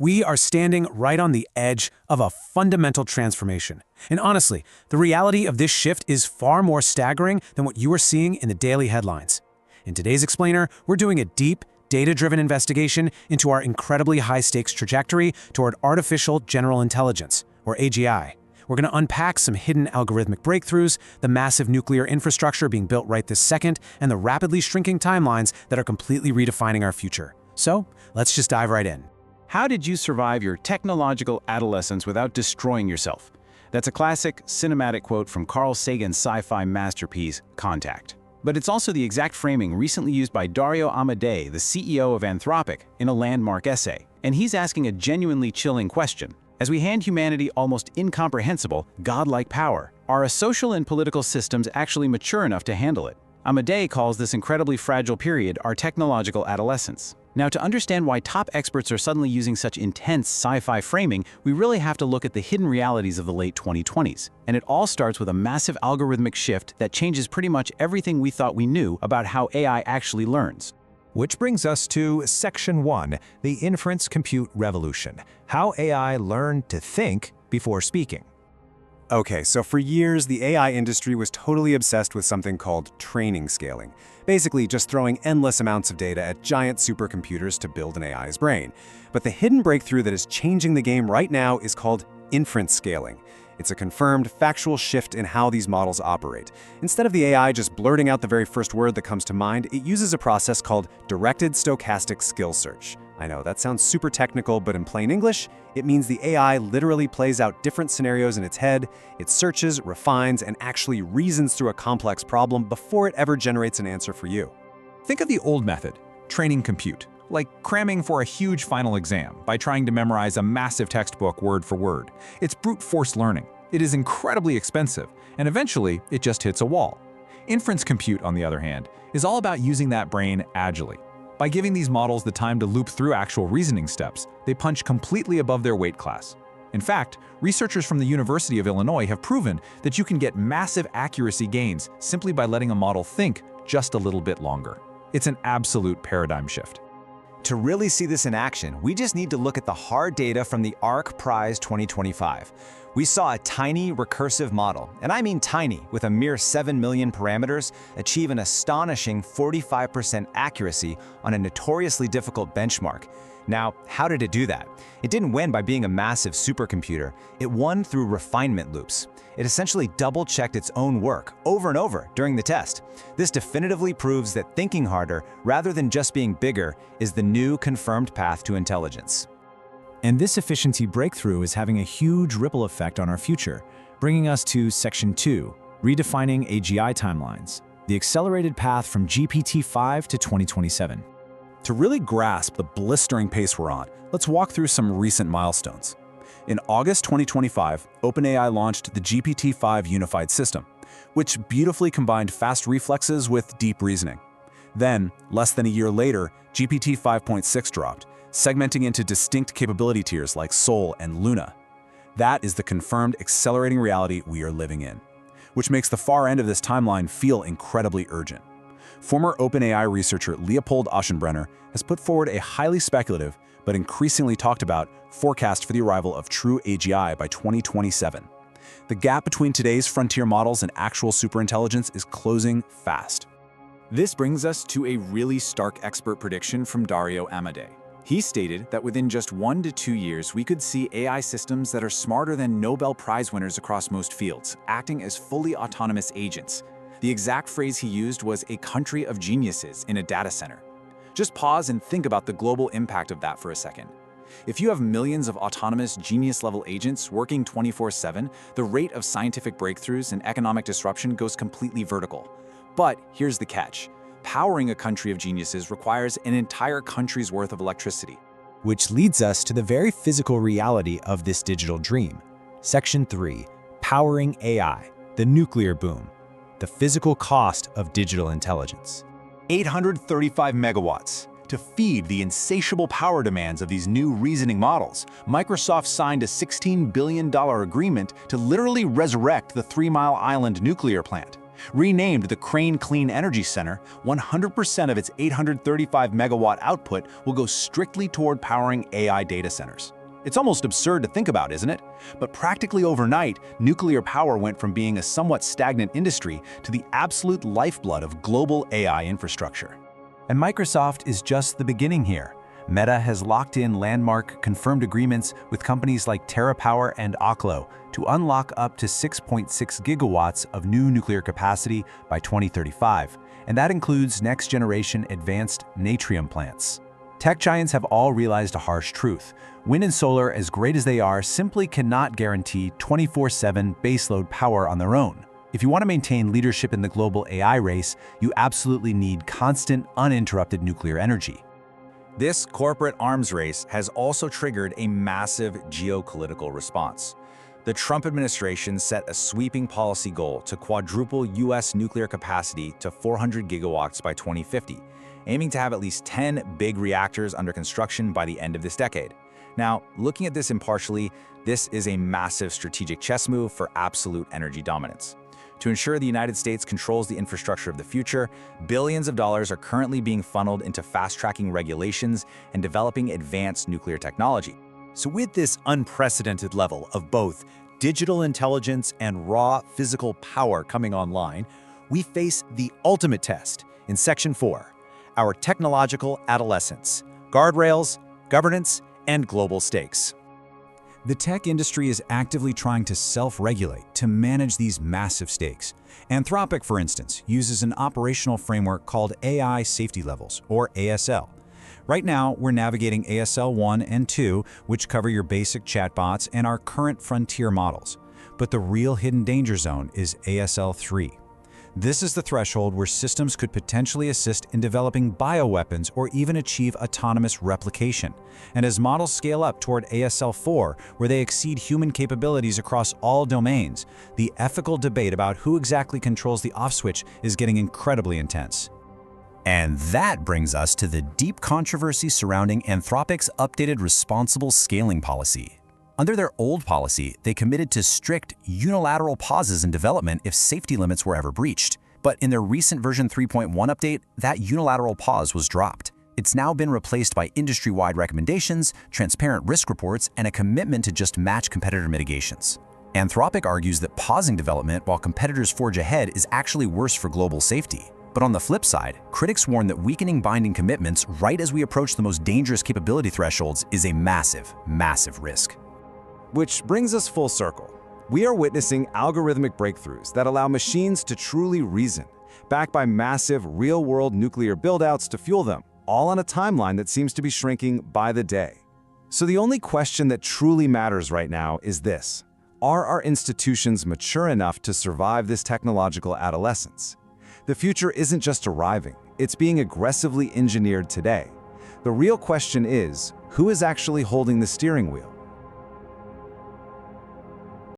We are standing right on the edge of a fundamental transformation. And honestly, the reality of this shift is far more staggering than what you are seeing in the daily headlines. In today's Explainer, we're doing a deep, data-driven investigation into our incredibly high-stakes trajectory toward artificial general intelligence, or AGI. We're going to unpack some hidden algorithmic breakthroughs, the massive nuclear infrastructure being built right this second, and the rapidly shrinking timelines that are completely redefining our future. So, let's just dive right in. How did you survive your technological adolescence without destroying yourself? That's a classic cinematic quote from Carl Sagan's sci-fi masterpiece, Contact. But it's also the exact framing recently used by Dario Amodei, the CEO of Anthropic, in a landmark essay. And he's asking a genuinely chilling question. As we hand humanity almost incomprehensible, godlike power, are our social and political systems actually mature enough to handle it? Amodei calls this incredibly fragile period our technological adolescence. Now, to understand why top experts are suddenly using such intense sci-fi framing, we really have to look at the hidden realities of the late 2020s. And it all starts with a massive algorithmic shift that changes pretty much everything we thought we knew about how AI actually learns. Which brings us to Section 1, the Inference Compute Revolution, how AI learned to think before speaking. Okay, so for years, the AI industry was totally obsessed with something called training scaling. Basically, just throwing endless amounts of data at giant supercomputers to build an AI's brain. But the hidden breakthrough that is changing the game right now is called inference scaling. It's a confirmed, factual shift in how these models operate. Instead of the AI just blurting out the very first word that comes to mind, it uses a process called directed stochastic skill search. I know, that sounds super technical, but in plain English, it means the AI literally plays out different scenarios in its head, it searches, refines, and actually reasons through a complex problem before it ever generates an answer for you. Think of the old method, training compute, like cramming for a huge final exam by trying to memorize a massive textbook word for word. It's brute force learning. It is incredibly expensive, and eventually it just hits a wall. Inference compute, on the other hand, is all about using that brain agilely. By giving these models the time to loop through actual reasoning steps, they punch completely above their weight class. In fact, researchers from the University of Illinois have proven that you can get massive accuracy gains simply by letting a model think just a little bit longer. It's an absolute paradigm shift. To really see this in action, we just need to look at the hard data from the ARC Prize 2025. We saw a tiny recursive model, and I mean tiny, with a mere 7 million parameters, achieve an astonishing 45% accuracy on a notoriously difficult benchmark. Now, how did it do that? It didn't win by being a massive supercomputer. It won through refinement loops. It essentially double-checked its own work over and over during the test. This definitively proves that thinking harder, rather than just being bigger, is the new confirmed path to intelligence. And this efficiency breakthrough is having a huge ripple effect on our future, bringing us to Section 2, redefining AGI timelines, the accelerated path from GPT-5 to 2027. To really grasp the blistering pace we're on, let's walk through some recent milestones. In August 2025, OpenAI launched the GPT-5 unified system, which beautifully combined fast reflexes with deep reasoning. Then, less than a year later, GPT 5.6 dropped, segmenting into distinct capability tiers like Soul and Luna. That is the confirmed accelerating reality we are living in, which makes the far end of this timeline feel incredibly urgent. Former OpenAI researcher Leopold Aschenbrenner has put forward a highly speculative, but increasingly talked about, forecast for the arrival of true AGI by 2027. The gap between today's frontier models and actual superintelligence is closing fast. This brings us to a really stark expert prediction from Dario Amodei. He stated that within just 1 to 2 years, we could see AI systems that are smarter than Nobel Prize winners across most fields, acting as fully autonomous agents. The exact phrase he used was a country of geniuses in a data center. Just pause and think about the global impact of that for a second. If you have millions of autonomous genius-level agents working 24/7, the rate of scientific breakthroughs and economic disruption goes completely vertical. But here's the catch. Powering a country of geniuses requires an entire country's worth of electricity. Which leads us to the very physical reality of this digital dream. Section 3, powering AI, the nuclear boom, the physical cost of digital intelligence. 835 megawatts. To feed the insatiable power demands of these new reasoning models, Microsoft signed a $16 billion agreement to literally resurrect the 3 Mile Island nuclear plant. Renamed the Crane Clean Energy Center, 100% of its 835-megawatt output will go strictly toward powering AI data centers. It's almost absurd to think about, isn't it? But practically overnight, nuclear power went from being a somewhat stagnant industry to the absolute lifeblood of global AI infrastructure. And Microsoft is just the beginning here. Meta has locked in landmark confirmed agreements with companies like TerraPower and Oklo to unlock up to 6.6 gigawatts of new nuclear capacity by 2035, and that includes next-generation advanced natrium plants. Tech giants have all realized a harsh truth. Wind and solar, as great as they are, simply cannot guarantee 24/7 baseload power on their own. If you want to maintain leadership in the global AI race, you absolutely need constant, uninterrupted nuclear energy. This corporate arms race has also triggered a massive geopolitical response. The Trump administration set a sweeping policy goal to quadruple U.S. nuclear capacity to 400 gigawatts by 2050, aiming to have at least 10 big reactors under construction by the end of this decade. Now, looking at this impartially, this is a massive strategic chess move for absolute energy dominance. To ensure the United States controls the infrastructure of the future, billions of dollars are currently being funneled into fast-tracking regulations and developing advanced nuclear technology. So with this unprecedented level of both digital intelligence and raw physical power coming online, we face the ultimate test in Section 4, our technological adolescence, guardrails, governance, and global stakes. The tech industry is actively trying to self-regulate to manage these massive stakes. Anthropic, for instance, uses an operational framework called AI Safety Levels, or ASL. Right now, we're navigating ASL 1 and 2, which cover your basic chatbots and our current frontier models. But the real hidden danger zone is ASL 3. This is the threshold where systems could potentially assist in developing bioweapons or even achieve autonomous replication. And as models scale up toward ASL 4, where they exceed human capabilities across all domains, the ethical debate about who exactly controls the off switch is getting incredibly intense. And that brings us to the deep controversy surrounding Anthropic's updated responsible scaling policy. Under their old policy, they committed to strict, unilateral pauses in development if safety limits were ever breached. But in their recent version 3.1 update, that unilateral pause was dropped. It's now been replaced by industry-wide recommendations, transparent risk reports, and a commitment to just match competitor mitigations. Anthropic argues that pausing development while competitors forge ahead is actually worse for global safety. But on the flip side, critics warn that weakening binding commitments right as we approach the most dangerous capability thresholds is a massive, massive risk. Which brings us full circle. We are witnessing algorithmic breakthroughs that allow machines to truly reason, backed by massive real-world nuclear buildouts to fuel them, all on a timeline that seems to be shrinking by the day. So the only question that truly matters right now is this: are our institutions mature enough to survive this technological adolescence? The future isn't just arriving, it's being aggressively engineered today. The real question is, who is actually holding the steering wheel?